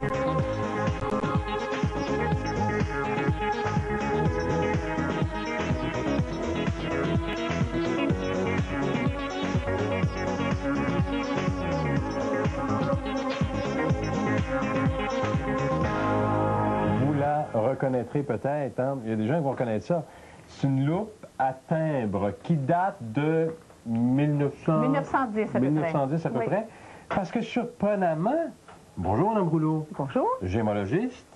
Vous la reconnaîtrez peut-être, hein? Il y a des gens qui vont reconnaître ça. C'est une loupe à timbre qui date de 1910 à peu 1910 à peu près. près. Parce que surprenamment, bonjour Mme Rouleau. Bonjour. Gémologiste.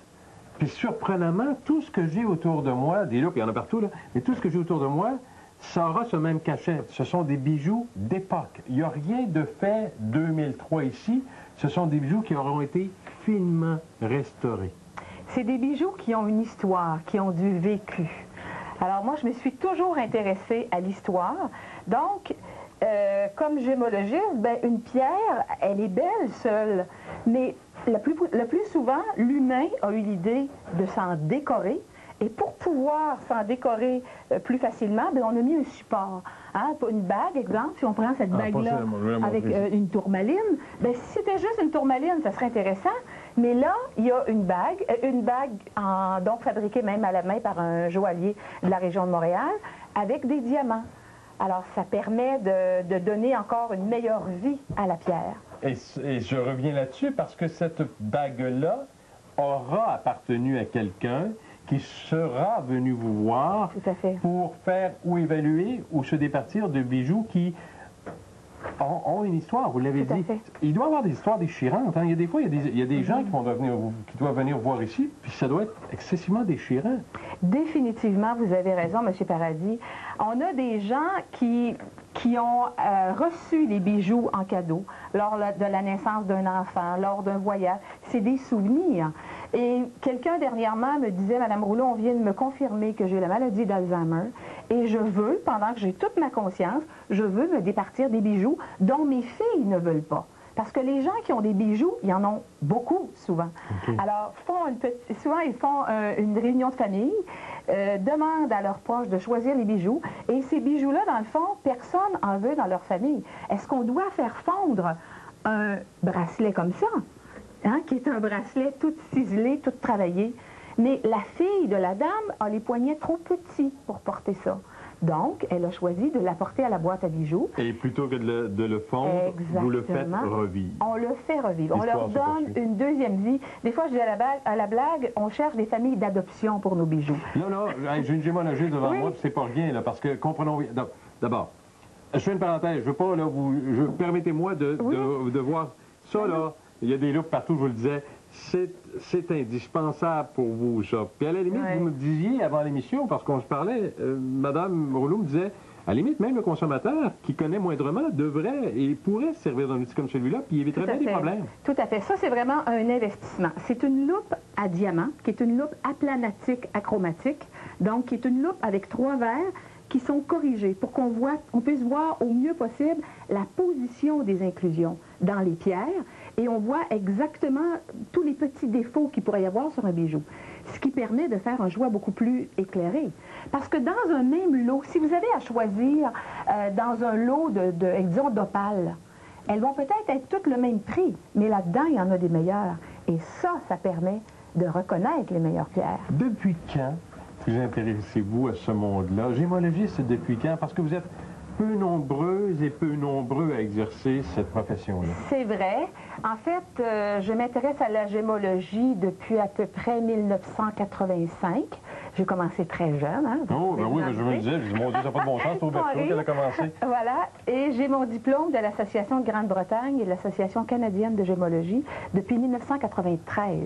Puis surprenamment, tout ce que j'ai autour de moi, des loupes, il y en a partout, là, mais tout ce que j'ai autour de moi, ça aura ce même cachet. Ce sont des bijoux d'époque. Il n'y a rien de fait 2003 ici. Ce sont des bijoux qui auront été finement restaurés. C'est des bijoux qui ont une histoire, qui ont du vécu. Alors moi, je me suis toujours intéressée à l'histoire. Donc, comme gémologiste, ben, une pierre, elle est belle seule. Mais le plus souvent, l'humain a eu l'idée de s'en décorer. Et pour pouvoir s'en décorer plus facilement, ben, on a mis un support. Hein? Une bague, exemple, si on prend cette bague-là avec une tourmaline, ben, si c'était juste une tourmaline, ça serait intéressant. Mais là, il y a une bague donc fabriquée même à la main par un joaillier de la région de Montréal, avec des diamants. Alors, ça permet de donner encore une meilleure vie à la pierre. Et je reviens là-dessus parce que cette bague-là aura appartenu à quelqu'un qui sera venu vous voir pour faire ou évaluer ou se départir de bijoux qui ont une histoire, vous l'avez dit. Il doit y avoir des histoires déchirantes. Hein. Il y a des fois, il y a des gens qui doivent venir voir ici, puis ça doit être excessivement déchirant. Définitivement, vous avez raison, M. Paradis. On a des gens qui ont reçu des bijoux en cadeau lors de la naissance d'un enfant, lors d'un voyage. C'est des souvenirs. Et quelqu'un dernièrement me disait, Mme Rouleau, on vient de me confirmer que j'ai la maladie d'Alzheimer et je veux, pendant que j'ai toute ma conscience, je veux me départir des bijoux dont mes filles ne veulent pas. Parce que les gens qui ont des bijoux, il y en ont beaucoup, souvent. Alors, souvent, ils font une réunion de famille, demandent à leurs proches de choisir les bijoux, et ces bijoux-là, dans le fond, personne en veut dans leur famille. Est-ce qu'on doit faire fondre un bracelet comme ça, hein, qui est un bracelet tout ciselé, tout travaillé? Mais la fille de la dame a les poignets trop petits pour porter ça. Donc, elle a choisi de l'apporter à la boîte à bijoux. Et plutôt que de le fondre, vous le faites revivre. On le fait revivre. On leur donne une deuxième vie. Des fois, je dis à la blague, on cherche des familles d'adoption pour nos bijoux. Non, j'ai une gémologiste devant moi, puis c'est pas rien, là, parce que, comprenons... D'abord, je fais une parenthèse, je veux pas, là, permettez-moi de voir ça, là. Il y a des loupes partout, je vous le disais. C'est indispensable pour vous, ça. Puis à la limite, vous me disiez avant l'émission, parce qu'on se parlait, Mme Rouleau me disait, à la limite, même le consommateur qui connaît moindrement devrait et pourrait se servir d'un outil comme celui-là, puis il éviterait bien des problèmes. Tout à fait. Ça, c'est vraiment un investissement. C'est une loupe à diamant, qui est une loupe aplanatique achromatique, donc qui est une loupe avec 3 verres qui sont corrigés pour qu'on puisse voir au mieux possible la position des inclusions dans les pierres et on voit exactement tous les petits défauts qu'il pourrait y avoir sur un bijou, ce qui permet de faire un choix beaucoup plus éclairé. Parce que dans un même lot, si vous avez à choisir dans un lot disons, d'opales, elles vont peut-être être toutes le même prix, mais là-dedans, il y en a des meilleures. Et ça permet de reconnaître les meilleures pierres. Depuis quand vous intéressez-vous à ce monde-là? Gémologiste, depuis quand? Parce que vous êtes peu nombreuses et peu nombreux à exercer cette profession-là. C'est vrai. En fait, je m'intéresse à la gémologie depuis à peu près 1985. J'ai commencé très jeune. Hein, oh, ben oui, je me disais, mon Dieu, ça n'a pas de bon sens, c'est au berceau qu'elle a commencé. Voilà, et j'ai mon diplôme de l'Association de Grande-Bretagne et de l'Association canadienne de gémologie depuis 1993.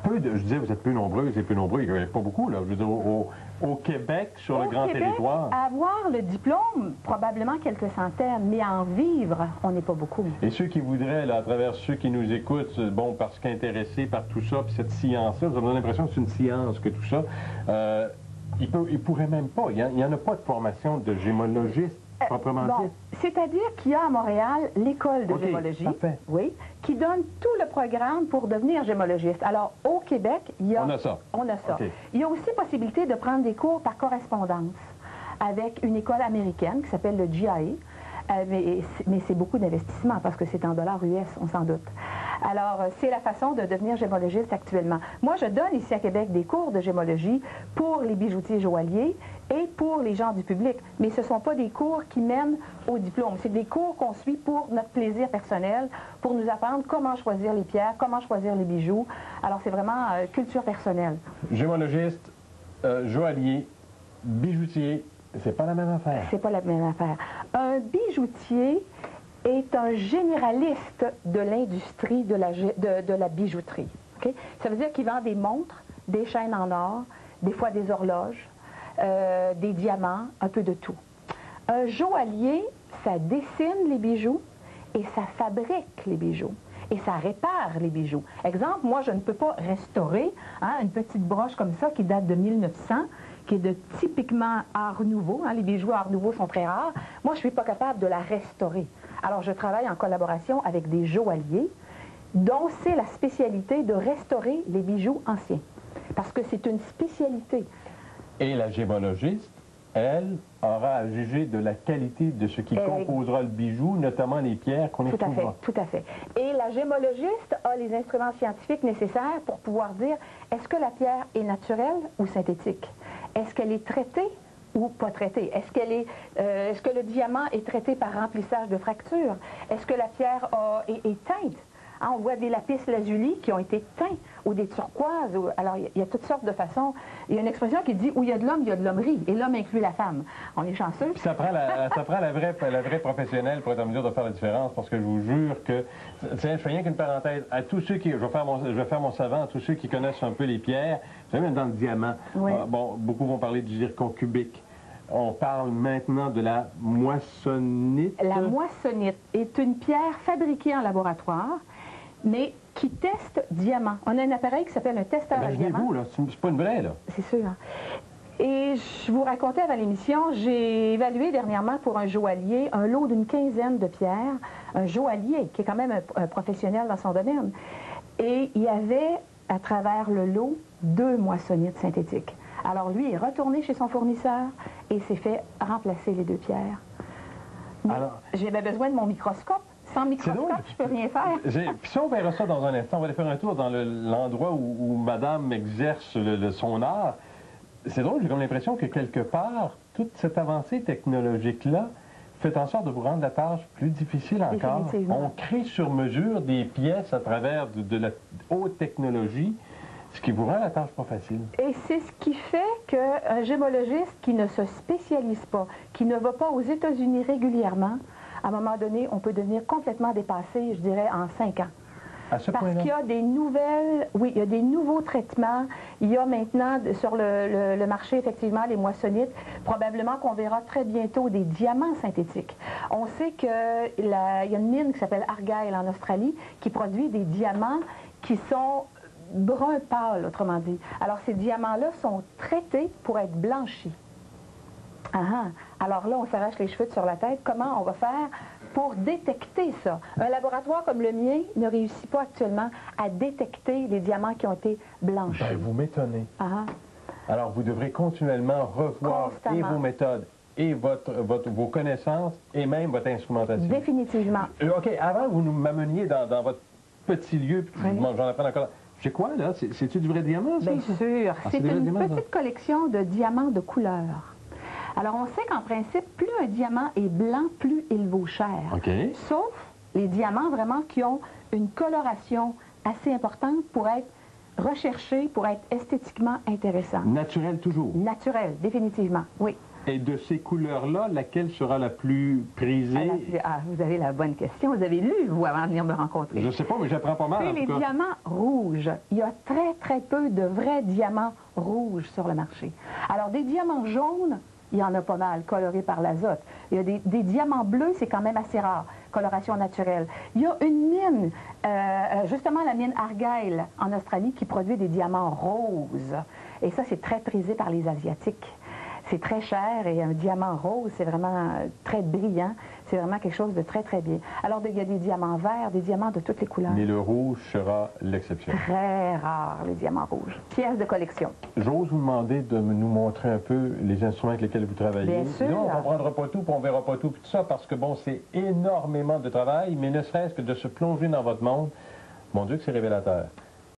Je disais, vous êtes peu nombreuses et peu nombreux, il n'y en a pas beaucoup, là. Je veux dire, au Québec, sur le grand territoire. Avoir le diplôme, probablement quelques centaines, mais en vivre, on n'est pas beaucoup. Et ceux qui voudraient, là, à travers ceux qui nous écoutent, bon, parce qu'intéressés par tout ça, puis cette science-là, vous avez l'impression que c'est une science, que tout ça, ils ne pourraient même pas. Il n'y en a pas de formation de gémologiste, proprement dit. C'est-à-dire qu'il y a à Montréal l'école de gémologie, qui donne tout le programme pour devenir gémologiste. Alors, au Québec, il y a... On a ça. On a ça. Il y a aussi possibilité de prendre des cours par correspondance avec une école américaine qui s'appelle le GIA. Mais c'est beaucoup d'investissement parce que c'est en dollars US, on s'en doute. Alors, c'est la façon de devenir gémologiste actuellement. Moi, je donne ici à Québec des cours de gémologie pour les bijoutiers joailliers et pour les gens du public. Mais ce ne sont pas des cours qui mènent au diplôme. C'est des cours qu'on suit pour notre plaisir personnel, pour nous apprendre comment choisir les pierres, comment choisir les bijoux. Alors, c'est vraiment culture personnelle. Gémologiste, joaillier, bijoutier, c'est pas la même affaire. C'est pas la même affaire. Un bijoutier est un généraliste de l'industrie de la bijouterie. Okay? Ça veut dire qu'il vend des montres, des chaînes en or, des fois des horloges, des diamants, un peu de tout. Un joaillier, ça dessine les bijoux et ça fabrique les bijoux. Et ça répare les bijoux. Exemple, moi, je ne peux pas restaurer une petite broche comme ça qui date de 1900, qui est de typiquement art nouveau. Les bijoux art nouveau sont très rares. Moi, je ne suis pas capable de la restaurer. Alors, je travaille en collaboration avec des joailliers dont c'est la spécialité de restaurer les bijoux anciens. Parce que c'est une spécialité. Et la gémologiste, elle, aura à juger de la qualité de ce qui composera le bijou, notamment les pierres qu'on y trouvera. Tout à fait. Et la gémologiste a les instruments scientifiques nécessaires pour pouvoir dire est-ce que la pierre est naturelle ou synthétique? Est-ce qu'elle est traitée ou pas traitée? Est-ce que le diamant est traité par remplissage de fractures? Est-ce que la pierre est teinte? On voit des lapis lazuli qui ont été teints, ou des turquoises. Alors, il y a toutes sortes de façons. Il y a une expression qui dit « où il y a de l'homme, il y a de l'hommerie », et l'homme inclut la femme. On est chanceux. Puis ça prend la vraie professionnelle pour être en mesure de faire la différence, parce que je vous jure que... Je fais rien qu'une parenthèse. À tous ceux qui... Je vais faire mon savant, à tous ceux qui connaissent un peu les pierres, vous savez, même dans le diamant, oui. Bon, beaucoup vont parler du zircon cubique. On parle maintenant de la moissonnite. La moissonnite est une pierre fabriquée en laboratoire, mais qui teste diamant. On a un appareil qui s'appelle un testeur à diamant. Imaginez-vous, là, c'est pas une vraie, là. C'est sûr. Et je vous racontais avant l'émission, j'ai évalué dernièrement pour un joaillier un lot d'une 15aine de pierres, un joaillier qui est quand même un professionnel dans son domaine. Et il y avait, à travers le lot, 2 moissonnites synthétiques. Alors lui est retourné chez son fournisseur et s'est fait remplacer les 2 pierres. J'avais besoin de mon microscope. Sans microscope, je peux rien faire. Puis si on verra ça dans un instant, on va aller faire un tour dans l'endroit où madame exerce son art. C'est drôle, j'ai comme l'impression que quelque part, toute cette avancée technologique-là fait en sorte de vous rendre la tâche plus difficile encore. On crée sur mesure des pièces à travers de la haute technologie, ce qui vous rend la tâche pas facile. Et c'est ce qui fait qu'un gémologiste qui ne se spécialise pas, qui ne va pas aux États-Unis régulièrement, à un moment donné, on peut devenir complètement dépassé, je dirais, en 5 ans. À ce point-là? Parce qu'il y a des nouvelles, oui, il y a des nouveaux traitements. Il y a maintenant sur le marché, effectivement, les moissonnites. Probablement qu'on verra très bientôt des diamants synthétiques. On sait qu'il y a une mine qui s'appelle Argyle en Australie qui produit des diamants qui sont brun pâle, autrement dit. Alors, ces diamants-là sont traités pour être blanchis. Alors là, on s'arrache les cheveux sur la tête. Comment on va faire pour détecter ça? Un laboratoire comme le mien ne réussit pas actuellement à détecter les diamants qui ont été blanchis. Ben, vous m'étonnez. Alors, vous devrez continuellement revoir et vos méthodes et vos connaissances et même votre instrumentation. Définitivement. OK, avant que vous m'ameniez dans votre petit lieu, puis j'en apprends encore... C'est quoi, là? C'est-tu du vrai diamant, ça? Bien sûr. C'est une petite collection de diamants de couleur. Alors, on sait qu'en principe, plus un diamant est blanc, plus il vaut cher. Okay. Sauf les diamants vraiment qui ont une coloration assez importante pour être recherchés, pour être esthétiquement intéressants. Naturel toujours? Naturel, définitivement, oui. Et de ces couleurs-là, laquelle sera la plus prisée? Vous avez la bonne question. Vous avez lu, vous, avant de venir me rencontrer. Je ne sais pas, mais j'apprends pas mal. C'est les diamants rouges. Il y a très, très peu de vrais diamants rouges sur le marché. Alors, des diamants jaunes, il y en a pas mal, colorés par l'azote. Il y a des diamants bleus, c'est quand même assez rare, coloration naturelle. Il y a une mine, justement la mine Argyle en Australie, qui produit des diamants roses. Et ça, c'est très prisé par les Asiatiques. C'est très cher et un diamant rose, c'est vraiment très brillant. C'est vraiment quelque chose de très, très bien. Alors, il y a des diamants verts, des diamants de toutes les couleurs. Mais le rouge sera l'exception. Très rare, les diamants rouges. Pièce de collection. J'ose vous demander de nous montrer un peu les instruments avec lesquels vous travaillez. Bien sûr. Non, on ne comprendra pas tout, puis on ne verra pas tout, puis tout ça, parce que, bon, c'est énormément de travail, mais ne serait-ce que de se plonger dans votre monde. Mon Dieu que c'est révélateur.